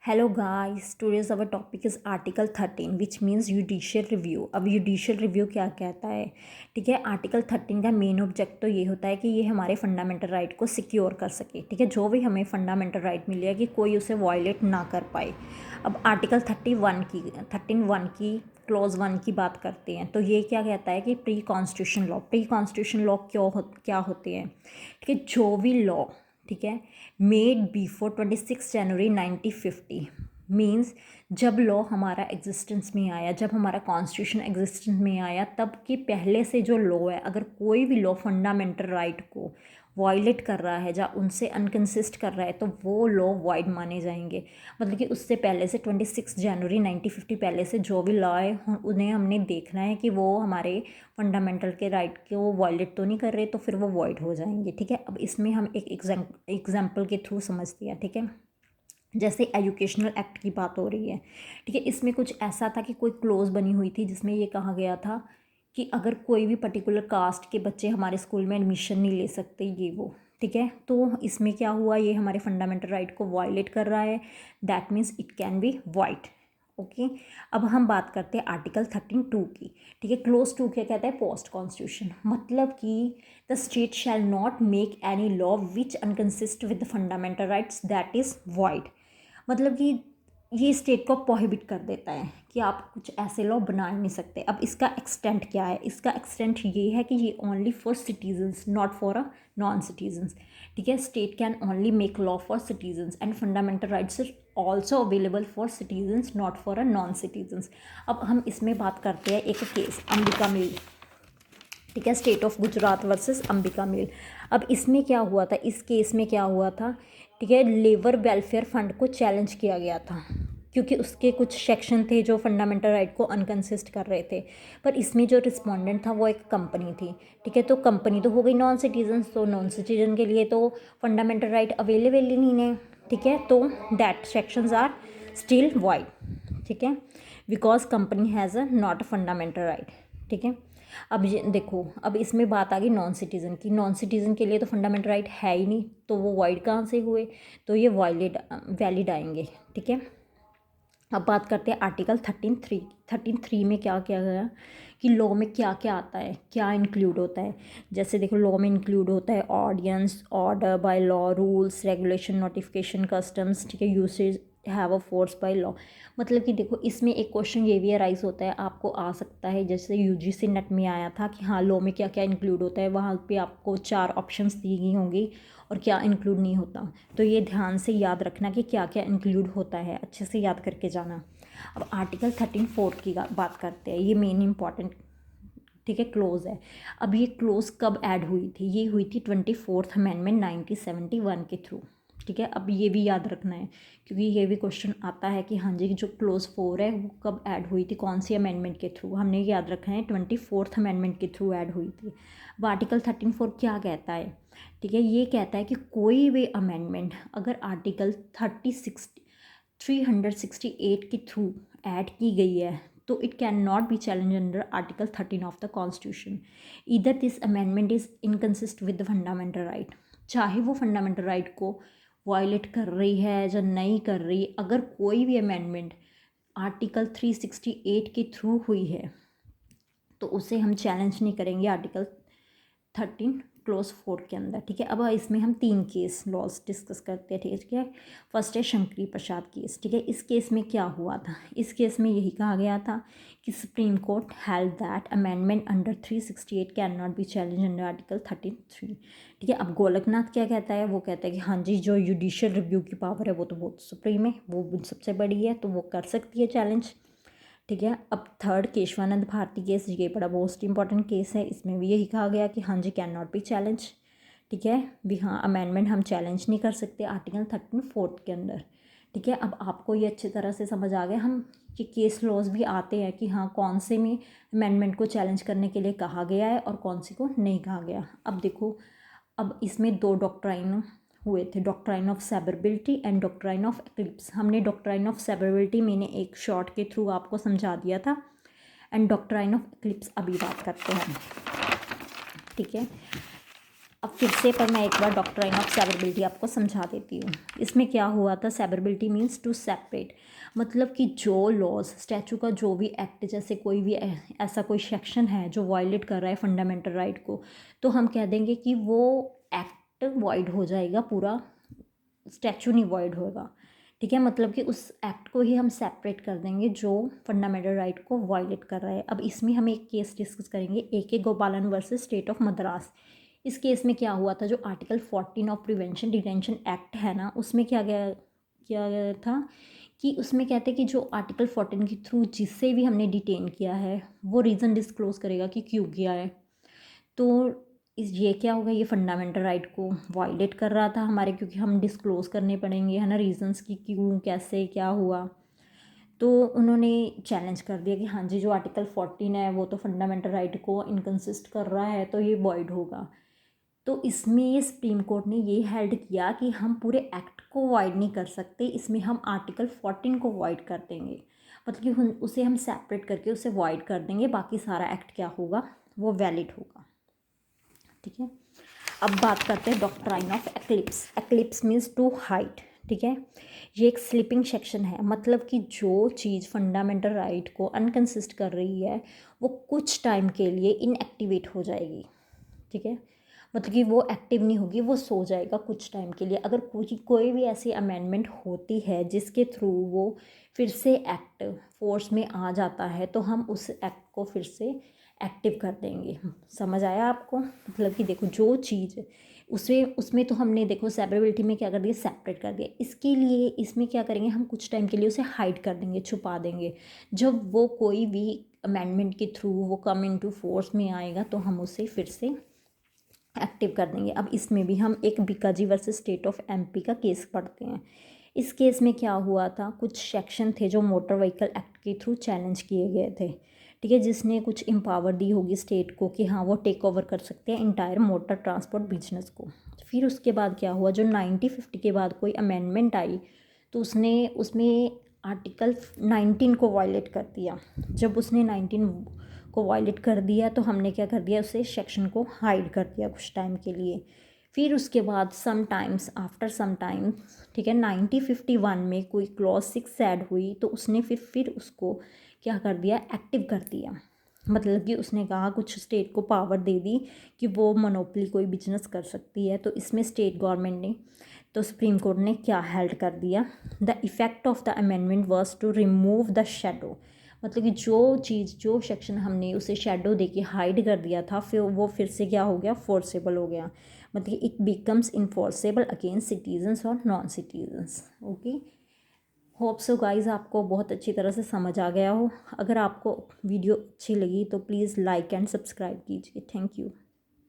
Hello guys, today's our topic is Article 13 which means judicial review। अब judicial review क्या कहता है? ठीक है, आर्टिकल 13 का मेन ऑब्जेक्ट तो ये होता है कि ये हमारे फंडामेंटल राइट को सिक्योर कर सके। ठीक है, जो भी हमें फंडामेंटल राइट मिली है कि कोई उसे वायलेट ना कर पाए। अब आर्टिकल 13 की क्लॉज 1 की बात करते हैं तो ये क्या कहता है कि प्री कॉन्स्टिट्यूशन लॉ क्या होते हैं? ठीक है, जो भी लॉ, ठीक है, मेड बिफोर 26 जनवरी 1950 मीन्स जब लॉ हमारा एग्जिस्टेंस में आया, जब हमारा कॉन्स्टिट्यूशन एग्जिस्टेंस में आया, तब के पहले से जो लॉ है, अगर कोई भी लॉ फंडामेंटल राइट को वायलेट कर रहा है या उनसे अनकंसिस्ट कर रहा है तो वो लॉ वाइड माने जाएंगे। मतलब कि उससे पहले से 26 जनवरी 1950 पहले से जो भी लॉ है उन्हें हमने देखना है कि वो हमारे फंडामेंटल के राइट को वायलेट तो नहीं कर रहे, तो फिर वो वॉइड हो जाएंगे। ठीक है, अब इसमें हम एक एग्जाम्पल के थ्रू समझते हैं। ठीक है, जैसे एजुकेशनल एक्ट की बात हो रही है। ठीक है, इसमें कुछ ऐसा था कि कोई क्लोज बनी हुई थी जिसमें ये कहा गया था कि अगर कोई भी पर्टिकुलर कास्ट के बच्चे हमारे स्कूल में एडमिशन नहीं ले सकते, ये वो। ठीक है, तो इसमें क्या हुआ, ये हमारे फंडामेंटल राइट को वायलेट कर रहा है। That means it can be wide. Okay, अब हम बात करते हैं आर्टिकल 13(2) की। ठीक है, क्लोज 2 क्या कहता है? Post constitution. मतलब कि the state shall not make any law which inconsistent with the fundamental rights that is void. मतलब कि ये स्टेट को प्रोहिबिट कर देता है कि आप कुछ ऐसे लॉ बना ही नहीं सकते। अब इसका एक्सटेंट क्या है? इसका एक्सटेंट ये है कि ये only for citizens, not for a non citizens. ठीक है, state can only make law for citizens and fundamental rights also available for citizens, not for a non citizens. अब हम इसमें बात करते हैं एक केस, अंबिका मिल। ठीक है, state of Gujarat versus Ambika Mill. अब इसमें क्या हुआ था? इस केस में क्या हुआ था? ठीक है, लेबर वेलफेयर फंड को चैलेंज किया गया था क्योंकि उसके कुछ सेक्शन थे जो फंडामेंटल राइट को अनकंसिस्ट कर रहे थे। पर इसमें जो रिस्पोंडेंट था वो एक कंपनी थी। ठीक है, तो कंपनी तो हो गई नॉन सिटीजन, तो नॉन सिटीजन के लिए तो फंडामेंटल राइट अवेलेबल ही नहीं है। ठीक है, तो that sections are still wide. ठीक है, because company has a not a fundamental right. ठीक है, अब ये देखो, अब इसमें बात आ गई नॉन सिटीज़न की। नॉन सिटीज़न के लिए तो फंडामेंटल राइट है ही नहीं, तो वो वाइड कहाँ से हुए? तो ये वैलिड आएंगे। ठीक है, अब बात करते हैं आर्टिकल 13(3) में क्या किया गया कि लॉ में क्या क्या आता है, क्या इंक्लूड होता है। जैसे देखो, लॉ में इंक्लूड होता है audience, order by law, rules, regulation, notification, customs. ठीक है, usage have a force by law. मतलब कि देखो, इसमें एक क्वेश्चन ये भी अराइज होता है, आपको आ सकता है, जैसे यूजीसी नेट में आया था कि हाँ, लॉ में क्या क्या इंक्लूड होता है। वहाँ पे आपको 4 ऑप्शंस दी गई होंगी और क्या इंक्लूड नहीं होता। तो ये ध्यान से याद रखना कि क्या क्या इंक्लूड होता है, अच्छे से याद करके जाना। अब आर्टिकल 13(4) की बात करते हैं, ये मेन इंपॉर्टेंट। ठीक है, क्लोज है। अब ये क्लोज कब ऐड हुई थी? ये हुई थी 24th अमेंडमेंट 1971 के थ्रू। ठीक है, अब ये भी याद रखना है क्योंकि ये भी क्वेश्चन आता है कि हाँ जी, जो क्लोज 4 है वो कब ऐड हुई थी, कौन सी अमेंडमेंट के थ्रू? हमने याद रखना है 24th अमेंडमेंट के थ्रू ऐड हुई थी। अब आर्टिकल 13(4) क्या कहता है? ठीक है, ये कहता है कि कोई भी अमेंडमेंट अगर आर्टिकल 368 के थ्रू ऐड की गई है तो it can not be challenge under article 13 of the constitution. Either this amendment is इनकन्सिस्ट with the fundamental right. चाहे वो फंडामेंटल राइट को वायलेट कर रही है या नहीं कर रही, अगर कोई भी अमेंडमेंट आर्टिकल 368 के थ्रू हुई है तो उसे हम चैलेंज नहीं करेंगे आर्टिकल 13 क्लोज 4 के अंदर। ठीक है, अब इसमें हम 3 केस लॉज डिस्कस करते हैं। ठीक है, फर्स्ट है शंकरी प्रसाद केस। ठीक है, इस केस में क्या हुआ था? इस केस में यही कहा गया था कि supreme court held that amendment under 368 can not be challenge under article 13(3). ठीक है, अब गोलकनाथ क्या कहता है? वो कहता है कि हाँ जी, जो जुडिशियल रिव्यू की पावर है वो तो बहुत सुप्रीम है, वो सबसे बड़ी है, तो वो कर सकती है चैलेंज। ठीक है, अब थर्ड केशवानंद भारती केस, ये बड़ा मोस्ट इंपॉर्टेंट केस है। इसमें भी यही कहा गया कि हाँ जी, कैन नॉट बी चैलेंज। ठीक है, भी हाँ, अमेंडमेंट हम चैलेंज नहीं कर सकते आर्टिकल 13(4) के अंदर। ठीक है, अब आपको ये अच्छी तरह से समझ आ गया हम कि केस लॉज भी आते हैं कि हाँ, कौन से में अमेंडमेंट को चैलेंज करने के लिए कहा गया है और कौन सी को नहीं कहा गया। अब देखो, अब इसमें 2 डॉक्ट्राइन हुए थे, doctrine of severability and doctrine of eclipse. हमने डॉक्ट्राइन ऑफ सेवरेबिलिटी मैंने एक शॉर्ट के थ्रू आपको समझा दिया था, एंड डॉक्ट्राइन ऑफ एक्लिप्स अभी बात करते हैं। ठीक है, अब फिर से पर मैं एक बार डॉक्ट्राइन ऑफ सेवरेबिलिटी आपको समझा देती हूँ। इसमें क्या हुआ था, सेवरेबिलिटी मीन्स टू सेपरेट, मतलब कि जो लॉज स्टैचू का जो भी एक्ट, जैसे कोई भी ऐसा कोई सेक्शन है जो वायलेट कर रहा है फंडामेंटल राइट को, तो हम कह देंगे कि वो एक्ट वॉइड हो जाएगा, पूरा स्टैचू नहीं वॉइड होगा। ठीक है, मतलब कि उस एक्ट को ही हम सेपरेट कर देंगे जो फंडामेंटल राइट को वायलेट कर रहा है। अब इसमें हम एक केस डिस्कस करेंगे, AK गोपालन वर्सेस स्टेट ऑफ मद्रास। इस केस में क्या हुआ था, जो article 14 of prevention detention act है ना, उसमें क्या गया था कि उसमें कहते हैं कि जो आर्टिकल 14 के थ्रू जिससे भी हमने डिटेन किया है वो रीज़न डिस्क्लोज करेगा कि क्यों किया है। तो ये क्या होगा, ये फंडामेंटल राइट को वायलेट कर रहा था हमारे, क्योंकि हम डिस्क्लोज करने पड़ेंगे, है ना, रीजंस की क्यों कैसे क्या हुआ। तो उन्होंने चैलेंज कर दिया कि हाँ जी, जो आर्टिकल 14 है वो तो फंडामेंटल राइट को इनकन्सिस्ट कर रहा है, तो ये वॉइड होगा। तो इसमें सुप्रीम कोर्ट ने ये हेल्ड किया कि हम पूरे एक्ट को वॉइड नहीं कर सकते, इसमें हम आर्टिकल 14 को वॉइड कर देंगे, मतलब कि उसे हम सेपरेट करके उसे वॉइड कर देंगे, बाकी सारा एक्ट क्या होगा, वो वैलिड होगा। ठीक है, अब बात करते हैं doctrine of eclipse. Eclipse means to hide. ठीक है, ये एक स्लीपिंग सेक्शन है, मतलब कि जो चीज़ फंडामेंटल राइट को अनकंसिस्ट कर रही है वो कुछ टाइम के लिए इनएक्टिवेट हो जाएगी। ठीक है, मतलब कि वो एक्टिव नहीं होगी, वो सो जाएगा कुछ टाइम के लिए। अगर कोई भी ऐसी अमेंडमेंट होती है जिसके थ्रू वो फिर से एक्ट फोर्स में आ जाता है, तो हम उस एक्ट को फिर से एक्टिव कर देंगे। समझ आया आपको, मतलब कि देखो जो चीज़ उसमें तो हमने देखो सेपरेबिलिटी में क्या कर दिया, सेपरेट कर दिया। इसके लिए इसमें क्या करेंगे, हम कुछ टाइम के लिए उसे हाइड कर देंगे, छुपा देंगे। जब वो कोई भी अमेंडमेंट के थ्रू वो कम इनटू फोर्स में आएगा तो हम उसे फिर से एक्टिव कर देंगे। अब इसमें भी हम एक Bikaji versus state of MP का केस पढ़ते हैं। इस केस में क्या हुआ था, कुछ सेक्शन थे जो मोटर व्हीकल एक्ट के थ्रू चैलेंज किए गए थे। ठीक है, जिसने कुछ एम्पावर दी होगी स्टेट को कि हाँ वो टेक ओवर कर सकते हैं इंटायर मोटर ट्रांसपोर्ट बिजनेस को। फिर उसके बाद क्या हुआ, जो 1950 के बाद कोई अमेंडमेंट आई तो उसने उसमें आर्टिकल 19 को वायलेट कर दिया। जब उसने 19 को वायलेट कर दिया तो हमने क्या कर दिया, उसे सेक्शन को हाइड कर दिया कुछ टाइम के लिए। फिर उसके बाद आफ्टर सम टाइम, ठीक है, 1951 में कोई क्लॉज 6 ऐड हुई तो उसने फिर उसको क्या कर दिया, एक्टिव कर दिया। मतलब कि उसने कहा, कुछ स्टेट को पावर दे दी कि वो मोनोपोली कोई बिजनेस कर सकती है। तो इसमें स्टेट गवर्नमेंट ने, तो सुप्रीम कोर्ट ने क्या हेल्ड कर दिया, the effect of the amendment was to remove the shadow, मतलब कि जो सेक्शन हमने उसे शेडो दे के हाइड कर दिया था फिर वो फिर से क्या हो गया, फोर्सेबल हो गया। मतलब कि it becomes enforceable against citizens और non citizens. Okay, hope so guys आपको बहुत अच्छी तरह से समझ आ गया हो। अगर आपको वीडियो अच्छी लगी तो प्लीज़ लाइक एंड सब्सक्राइब कीजिए। Thank you.